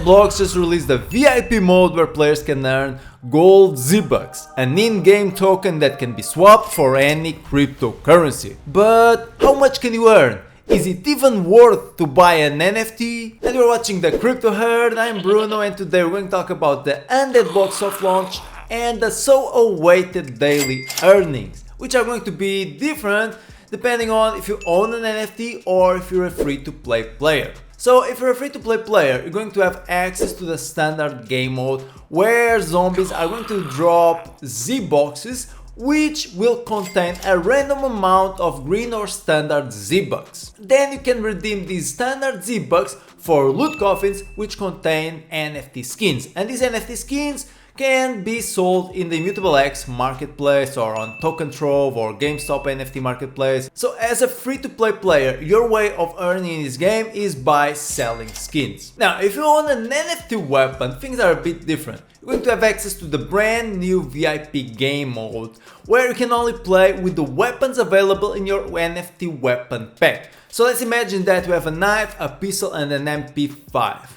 Blocks just released a VIP mode where players can earn Gold ZBUX, an in-game token that can be swapped for any cryptocurrency. But how much can you earn? Is it even worth to buy an NFT? And you're watching the Crypto Herd, I'm Bruno, and today we're going to talk about the Undead Blocks soft launch and the so awaited daily earnings, which are going to be different depending on if you own an NFT or if you're a free-to-play player. So if you're a free-to-play player, you're going to have access to the standard game mode where zombies are going to drop Z-boxes which will contain a random amount of green or standard ZBUX. Then you can redeem these standard ZBUX for loot coffins which contain NFT skins, and these NFT skins can be sold in the Immutable X marketplace or on Token Trove or GameStop NFT marketplace. So as a free-to-play player, your way of earning in this game is by selling skins. Now if you own an NFT weapon, things are a bit different. You're going to have access to the brand new VIP game mode where you can only play with the weapons available in your NFT Weapon Pack. So let's imagine that you have a knife, a pistol and an MP5.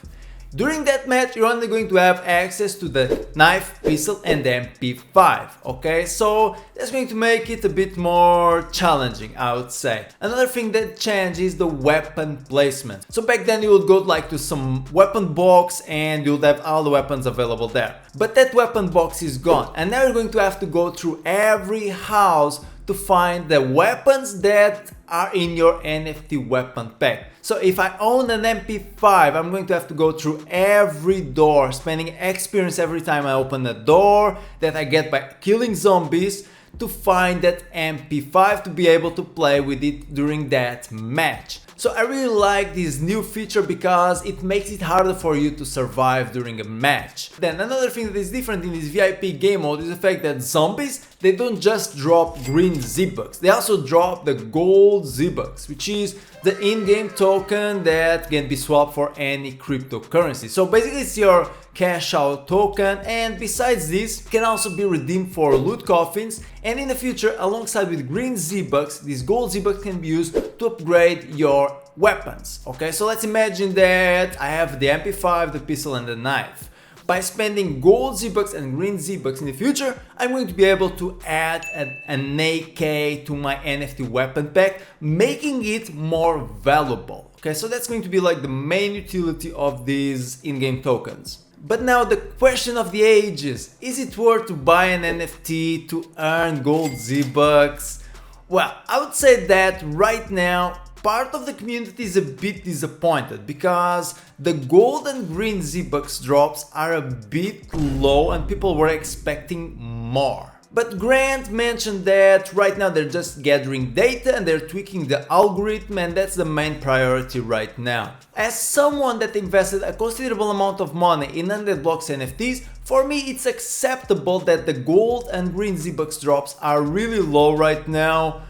During that match, you're only going to have access to the knife, pistol and the MP5, okay? So that's going to make it a bit more challenging, I would say. Another thing that changed is the weapon placement. So back then you would go to some weapon box and you'll have all the weapons available there. But that weapon box is gone, and now you're going to have to go through every house to find the weapons that are in your NFT Weapon Pack. So if I own an MP5, I'm going to have to go through every door, spending experience every time I open a door that I get by killing zombies to find that MP5 to be able to play with it during that match. So I really like this new feature because it makes it harder for you to survive during a match. Then another thing that is different in this VIP game mode is the fact that zombies, they don't just drop green ZBUX, they also drop the gold ZBUX, which is the in-game token that can be swapped for any cryptocurrency. So basically it's your cash out token, and besides this, it can also be redeemed for loot coffins, and in the future alongside with green ZBUX, this gold ZBUX can be used to upgrade your weapons. Okay, so let's imagine that I have the MP5, the pistol and the knife. By spending gold ZBUX and green ZBUX in the future, I'm going to be able to add an AK to my NFT weapon pack, making it more valuable. Okay, so that's going to be like the main utility of these in-game tokens. But now the question of the ages, is it worth to buy an NFT to earn gold ZBUX? Well, I would say that right now part of the community is a bit disappointed because the gold and green ZBUX drops are a bit low and people were expecting more. But Grant mentioned that right now they're just gathering data and they're tweaking the algorithm, and that's the main priority right now. As someone that invested a considerable amount of money in Undead Blocks NFTs, for me it's acceptable that the gold and green ZBUX drops are really low right now.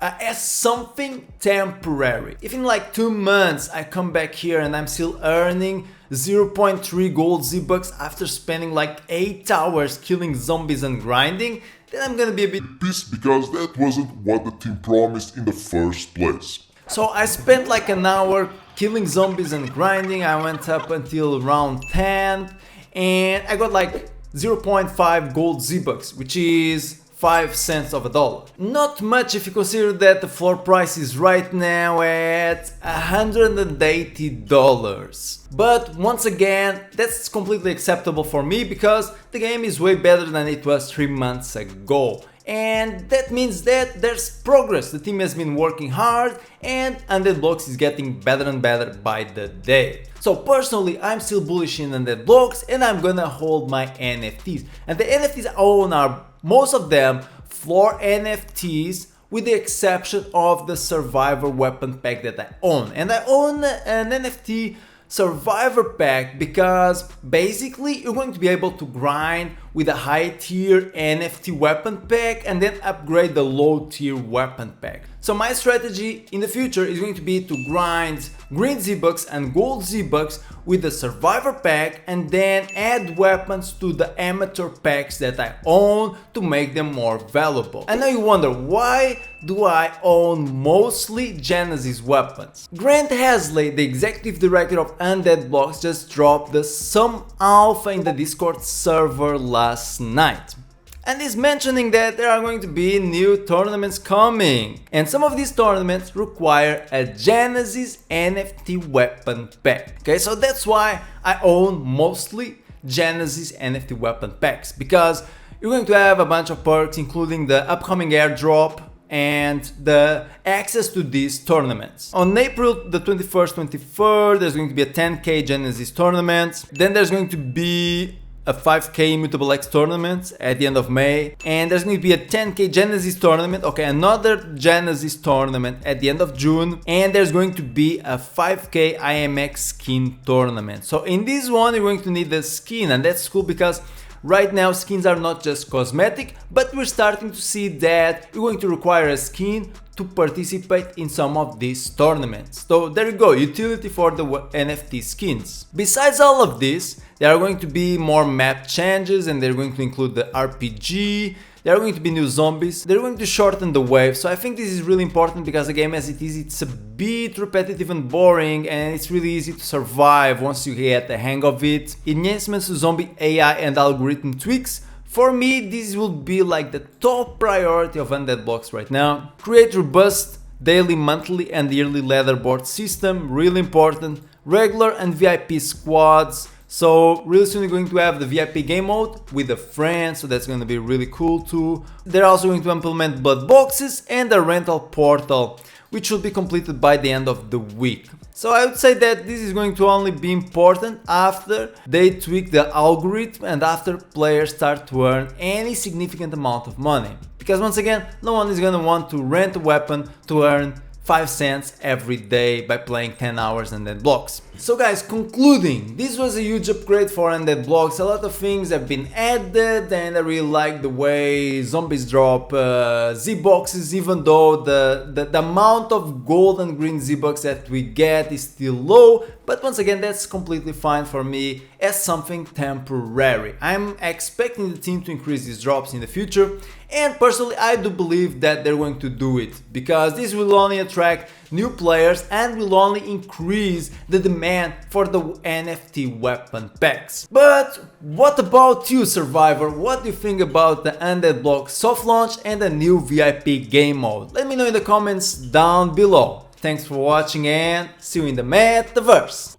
As something temporary. If in like 2 months I come back here and I'm still earning 0.3 gold ZBUX after spending like 8 hours killing zombies and grinding, then I'm gonna be a bit pissed because that wasn't what the team promised in the first place. So I spent like an hour killing zombies and grinding. I went up until round 10 and I got like 0.5 gold ZBUX, which is 5 cents of a dollar. Not much if you consider that the floor price is right now at $180. But once again, that's completely acceptable for me because the game is way better than it was 3 months ago. And that means that there's progress. The team has been working hard and Undead Blocks is getting better and better by the day. So personally, I'm still bullish in Undead Blocks and I'm gonna hold my NFTs. And the NFTs I own are most of them floor NFTs with the exception of the Survivor Weapon Pack that I own. And I own an NFT Survivor Pack because basically you're going to be able to grind with a high tier NFT Weapon Pack and then upgrade the low tier Weapon Pack. So my strategy in the future is going to be to grind Green ZBUX and Gold ZBUX with the Survivor Pack and then add weapons to the Amateur packs that I own to make them more valuable. I know you wonder, why do I own mostly Genesis weapons? Grant Hasley, the executive director of Undead Blocks, just dropped some alpha in the Discord server last night. And is mentioning that there are going to be new tournaments coming. And some of these tournaments require a Genesis NFT Weapon Pack. Okay, so that's why I own mostly Genesis NFT Weapon Packs. Because you're going to have a bunch of perks, including the upcoming airdrop and the access to these tournaments. On April the 21st, 23rd, there's going to be a 10k Genesis tournament. Then there's going to be a 5k Immutable X tournament at the end of May, and there's going to be a 10k Genesis tournament, okay, another Genesis tournament at the end of June, and there's going to be a 5k IMX skin tournament. So in this one you're going to need the skin, and that's cool because right now skins are not just cosmetic, but we're starting to see that you're going to require a skin to participate in some of these tournaments. So there you go, utility for the NFT skins. Besides all of this, there are going to be more map changes, and they're going to include the RPG. There are going to be new zombies. They're going to shorten the wave, so I think this is really important because the game as it is, it's a bit repetitive and boring, and it's really easy to survive once you get the hang of it. Enhancements to zombie AI and algorithm tweaks. For me, this will be like the top priority of Undead Blocks right now. Create robust daily, monthly and yearly leaderboard system, really important. Regular and VIP squads. So really soon you're going to have the VIP game mode with a friend, so that's going to be really cool too. They're also going to implement blood boxes and a rental portal, which should be completed by the end of the week. So I would say that this is going to only be important after they tweak the algorithm and after players start to earn any significant amount of money. Because once again, no one is going to want to rent a weapon to earn 5 cents every day by playing 10 hours Undead Blocks. So guys, concluding, this was a huge upgrade for Undead Blocks. A lot of things have been added, and I really like the way zombies drop Z-boxes, even though the amount of gold and green Z-bucks that we get is still low. But once again, that's completely fine for me as something temporary. I'm expecting the team to increase these drops in the future, and personally I do believe that they're going to do it, because this will only attract new players and will only increase the demand for the NFT weapon packs. But what about you, Survivor? What do you think about the Undead Blocks soft launch and the new VIP game mode? Let me know in the comments down below. Thanks for watching and see you in the metaverse.